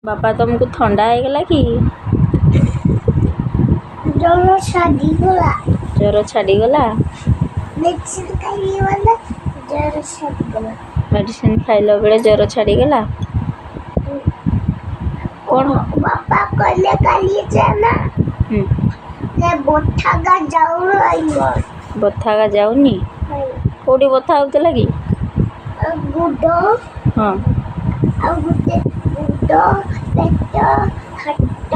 बापा तुमको ठंडा हो गला कि जरो छाड़ीगला ज्वर छाड़ीगला मेडिसिन खाई वाला जरो छाड़ीगला मेडिसिन खाइला बेले ज्वर छाड़ीगला कौन बापा कहले काली जाना ले बोठा का जाऊ आइलो बथा का जाऊनी कोडी बथा होतला कि गुडो हां आ गुडे गुडो पेट हाथ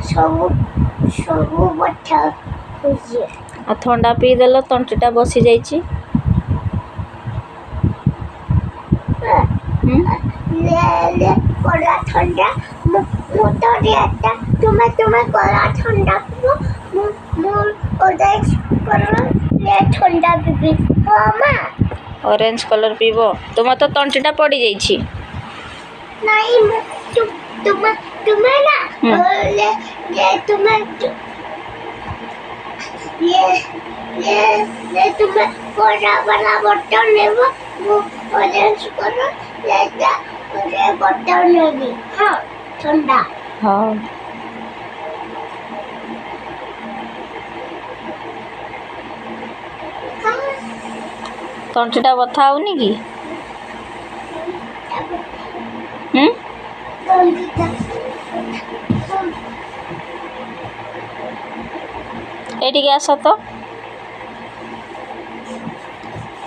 सब बोठा होइए आ ठंडा पी देलो तंटीटा बसी जाईची ले कोरा ठंडा मोटो रेटा तुम्हें कोरा ठंडा पियो मोर ओदे कोरा ले ठंडा पी हां मां ऑरेंज कलर पीबो तुम तो तंटीटा पड़ी जाईची नहीं तुम्हें ना ले तुम्हें ये तुम्हें कोरा वाला बोतल लेबो वो ऑरेंज कलर ले जा और बोतल लेबी हां ठंडा हां तंटीटा बथा होनी कि एटी के आस तो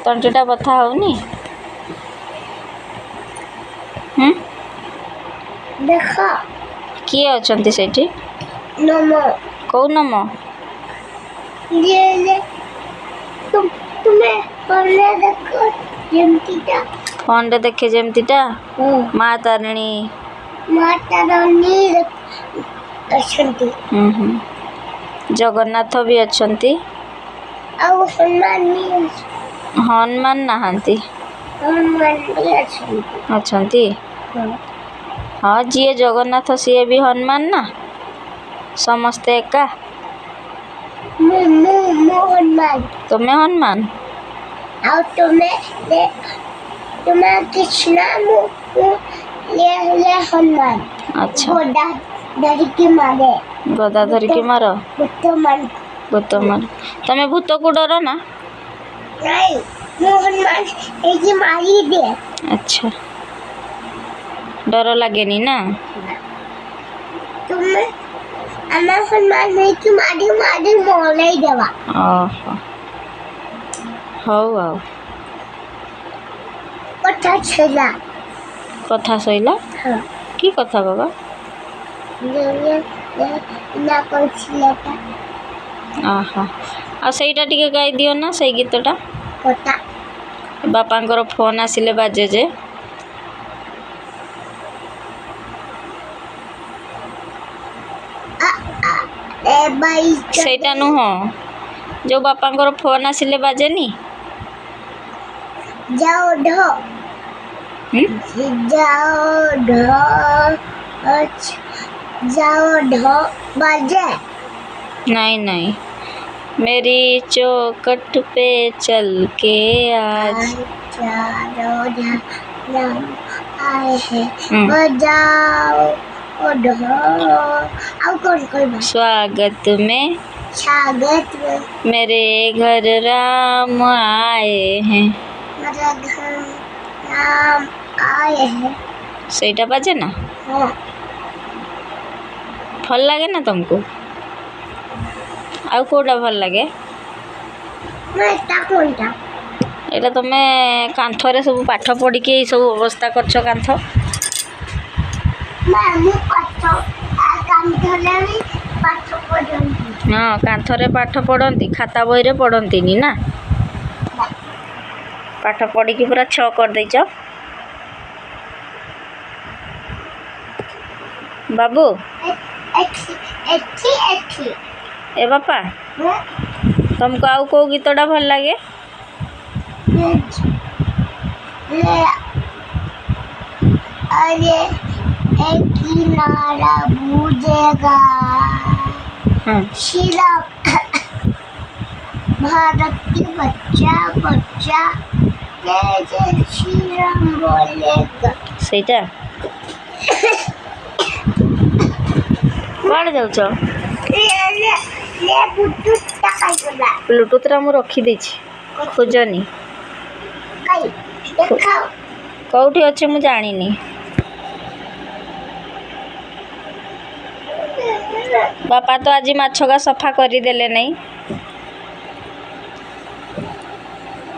तंटीटा बथा होनी देखो किए अछंती सेठी नमो कौ नम ले तुम्हें पहले देखो जेमतीटा फोन रे देखे जेमतीटा माँ तारिणी माता रानी अछंती जगन्नाथ भी अछंती ଆଉ ହନୁମାନ हनुमान नहांती ବି ଅଛନ୍ତି अछंती हाँ जी जगन्नाथ सी भी हनुमान ना समस्ते एका ମୁଁ ହନୁମାନ तुम्हें हनुमान ଆଉ ତୁମେ କୃଷ୍ଣ ମୁଁ ହନୁମାନ अच्छा ଗୋଡା ଧରିକି ମାରେ गदा धरिकी मार ବର୍ତ୍ତମାନ भूत मार तमें भूत को डर ना ନାଇଁ ମୁଁ ହନୁମାନ ହେଇକି ମାରିଦିଏ अच्छा डर लगेनी ना ତୁମେ ଆମେ ହନୁମାନ ହେଇକି ମାରି ମରେଇ ଦେବା ओहो हौ आउ କଥା ଛେଲା कथा सैला ହଁ की कथा बाबा ନା କହିଥିଲେ आहा आ सेटा टिके गाई दियो ना से गीतटा କଥା बापांकर फोन आसिले बाजे जे ଏ ବାଇ सेटा नुह जो बापांकर फोन आसिले बाजेनी ଯାଅ ଢ ଯାଅ ଢ ଯାଅ ଢ ବାଜେ नहीं नहीं मेरी चौकट पे चल के आज चारो नाम आए हैं बजाओ ढ ଆଉ କଣ କହିବା स्वागत में स्वागत में मेरे घर राम आए हैं मेरा घर नाम आए हैं सेटा बाजे ना हाँ भल लगे ना तुमको आउ कोटा भल लगे मैं टाकोटा एटा तुमे कांथरे सब पाठ पढ़ी के सब अवस्था करछ कांथ मैं मु पाठ काम धले भी पाठ पढ़ंती हाँ कांथरे पाठ पढ़ती खाता बही रे पढ़ती ना पाठ पढ़ी की पूरा 6 कर देछ बाबू एठी ए बापा तुमको आउ को गीतटा भल लगे ले अरे एक किनारा बूझेगा हाँ शिला भारत के बच्चा जय जय श्री राम बोलेगा सेटा କୁଆଡ଼େ ଯାଉଛ? ବୁଟୁଟା ଖାଇଗଲା ବ୍ଲୁଟୁଥ୍ଟା ମୁଁ ରଖିଦେଇଛି, ଖୋଜନି। ଖାଇ ଦେଖାଅ କେଉଁଠି ଅଛି ମୁଁ ଜାଣିନି। ବାପା ତ ଆଜି ମାଛକା ସଫା କରିଦେଲେ ନାହିଁ।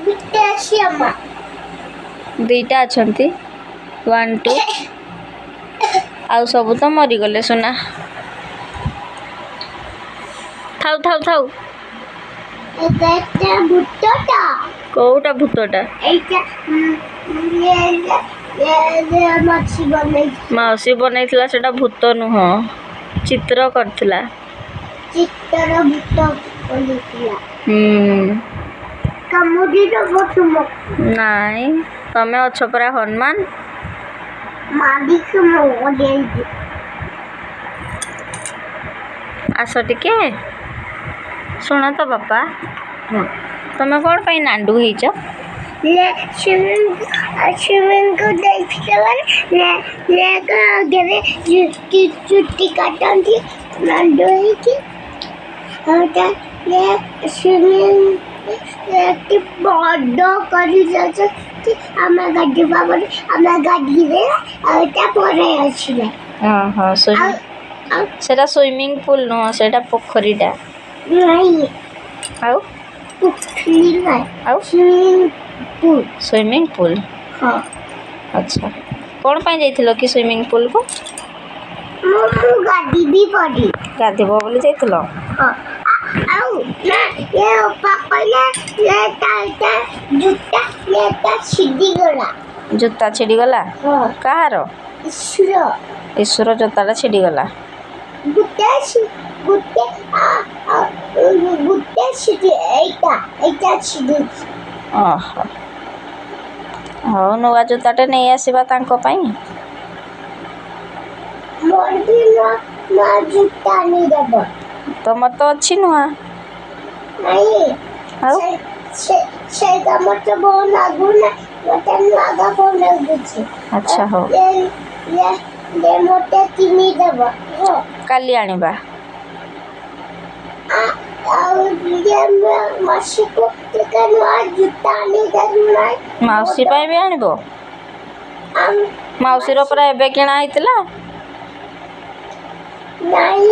ଗୋଟେ ଅଛି ଅମା। ଦୁଇଟା ଅଛନ୍ତି, 1 2 ଆଉ ସବୁ ତ ମରିଗଲେ ସୁନା। ଥାଉ ଥାଉ ଥାଉ। ଏଟା ବୁଟଟା କେଉଁଟା ଭୂତଟା? এইটা ମାଛି ବନେଇଛି ମାଉସୀ ବନେଇଥିଲା, ସେଟା ଭୂତ ନୁହଁ, ଚିତ୍ର କରିଥିଲା। ଚିତ୍ର ଭୂତ ବନେଇଥିଲା। ହୁଁ କାମୁଡ଼ିଦବ ତୁମକୁ। ନାଇଁ, ତମେ ଅଛ ପରା ହନୁମାନ। ମାରିକି ମରିଯାଇଛି। ଆସ ଟିକେ ଶୁଣ ତ ବାପା, ତମେ କ'ଣ ପାଇଁ ନାଣ୍ଡୁ ହେଇଛ? ସ୍ୱିମିଂକୁ ଦେଇଥିଲେ ଆଗରେ ଚୁଟି କାଟନ୍ତି ନାଣ୍ଡୁ ହେଇକି। ସ୍ୱିମିଂ ବଡ଼ କରି ଯାଉଛନ୍ତି ଆମେ ଗାଡ଼ି ଭାବରେ ଆମେ ଗାଡ଼ିରେ ଆଉ ତା ପରେ ଆସିଲେ। ସେଟା ସୁଇମିଂ ପୁଲ୍ ନୁହଁ, ସେଟା ପୋଖରୀଟା। ନାଇଁ ଆଉ ପୋଖରୀ ନାଇଁ, ଆଉ ସୁଇମିଂ ପୁଲ୍। ହଁ ଆଚ୍ଛା, କ'ଣ ପାଇଁ ଯାଇଥିଲ କି ସୁଇମିଂ ପୁଲ୍କୁ? ମୁଁ ଗାଧିବି ପଡ଼ି। ଗାଧୋଇବ ବୋଲି ଯାଇଥିଲ? ହଁ ଆଉ ନା ଅପା କହିଲେ ଜୁତା ଛିଡ଼ିଗଲା। ଜୋତା ଛିଡ଼ିଗଲା? ହଁ କାହାର? ଈଶ୍ୱର ଜୋତାଟା ଛିଡ଼ିଗଲା। ଗୋଟେ ଏଇଟା ଛିଡ଼ିଛି। ଓହୋ, ହଉ ନୂଆ ଜୋତାଟେ ନେଇ ଆସିବା ତାଙ୍କ ପାଇଁ। ମୋର ବି ନୂଆ ଜୁତା ଆଣିଦେବ। ତମର ତ ଅଛି ନୂଆ। ନାଇଁ ଆଉ ସେଇଟା ମତେ ଭଲ ଲାଗୁନି, ମତେ ନୂଆଟା ଭଲ ଲାଗୁଛି। ଆଚ୍ଛା, ହଉ ମତେ କିଣିଦେବ। କାଲି ଆଣିବା। ଆଉ ମାସିକୁ ଟିକେ ନୂଆ ଜୁତା ଆଣିଦେବୁ ନାହିଁ? ମାଉସୀ ପାଇଁ ବି ଆଣିବ? ମାଉସୀର ପରା ଏବେ କିଣା ହେଇଥିଲା। ନାଇଁ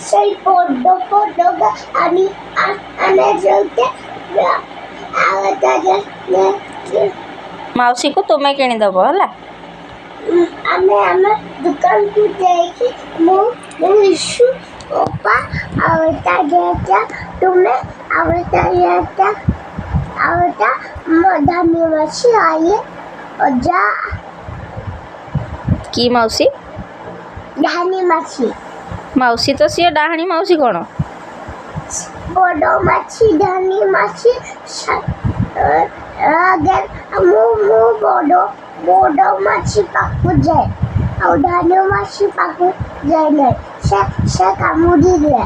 ସେଇ ପଡ ଆଣି ଯାଉତେ ମାଉସୀକୁ ତୁମେ କିଣିଦେବ ହେଲା। ଆମେ ଆମ ଦୋକାନକୁ ଯାଇକି ମୁଁ ଇସୁ ଅପା ଆଉ ତା ତୁମେ ଆଉ ତା ଧନୀ ମାସି ଆଇଲେ ଅଜା। କି ମାଉସୀ? ଧାନୀ ମାଛି। ମାଉସୀ ତ ସିଏ ଡାହାଣୀ ମାଉସୀ କ'ଣ? ବଡ଼ ମାଛି ଧାନୀ ମାଛି। ମୁଁ ବଡ଼ ମାଛି ପାଖକୁ ଯାଏ ଆଉ ଧାନୀ ମାଛି ପାଖକୁ ଯାଏ ନାହିଁ। ସେ କାମୁଡ଼ିଲେ।